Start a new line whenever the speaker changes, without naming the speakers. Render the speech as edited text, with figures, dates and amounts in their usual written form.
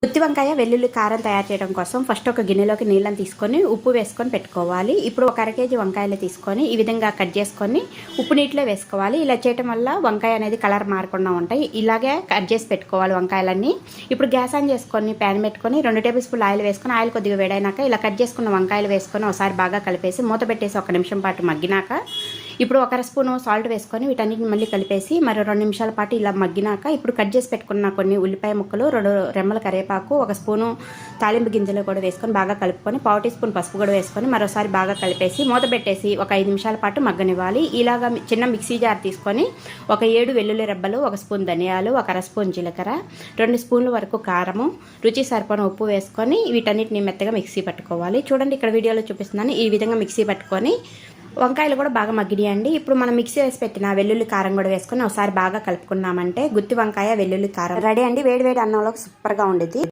గుత్తి వంకాయ వెల్లుల్లి కారం తయారు చేయడం కోసం ఫస్ట్ ఒక గిన్నెలోకి నీళ్ళని తీసుకొని ఉప్పు వేసుకొని పెట్టుకోవాలి. ఇప్పుడు ఒక 1/2 కేజీ వంకాయలు తీసుకొని ఈ విధంగా కట్ చేసుకొని ఉప్పు నీటిలో వేసుకోవాలి. ఇలా చేయడం వల్ల వంకాయ అనేది కలర్ మారకుండా ఉంటాయి. ఇలాగే కట్ చేసి పెట్టుకోవాలి వంకాయలన్నీ. ఇప్పుడు గ్యాస్ ఆన్ చేసుకొని ప్యాన్ పెట్టుకొని 2 టేబుల్ స్పూన్లు ఆయిల్ వేసుకొని ఆయిల్ కొద్దిగా వేడైనాక ఇలా కట్ చేసుకున్న వంకాయలు వేసుకొని ఒకసారి బాగా కలిపేసి మూత పెట్టేసి 1 నిమిషం పాటు మగ్గినాక ఇప్పుడు 1 స్పూను సాల్ట్ వేసుకొని వీటన్నిటిని మళ్ళీ కలిపేసి మరి 2 నిమిషాల పాటు ఇలా మగ్గినాక ఇప్పుడు కట్ చేసి పెట్టుకున్న కొన్ని ఉల్లిపాయ ముక్కలు, 2 రెమ్మల కరివేపాకు, 1 స్పూను తాలింపు గింజలు కూడా వేసుకొని బాగా కలుపుకొని 1/2 టీ స్పూన్ పసుపు కూడా వేసుకొని మరోసారి బాగా కలిపేసి మూత పెట్టేసి ఒక 5 నిమిషాల పాటు మగ్గనివ్వాలి. ఇలాగా చిన్న మిక్సీ జార్ తీసుకొని ఒక 7 వెల్లుల్లి రెబ్బలు, 1 స్పూన్ ధనియాలు, 1 స్పూన్ జీలకర్ర, 2 స్పూన్ల వరకు కారము, రుచి సరిపడిన ఉప్పు వేసుకొని వీటన్నిటిని మెత్తగా మిక్సీ పట్టుకోవాలి. చూడండి ఇక్కడ వీడియోలో చూపిస్తున్నాను. ఈ విధంగా మిక్సీ పట్టుకొని వంకాయలు కూడా బాగా మగ్గినాయండి. ఇప్పుడు మనం మిక్సీ వేసి పెట్టిన వెల్లుల్లి కారం కూడా వేసుకొని ఒకసారి బాగా కలుపుకున్నామంటే గుత్తి వంకాయ వెల్లుల్లి కారం రెడీ అండి. వేడి వేడి అన్నంలోకి సూపర్గా ఉండేది.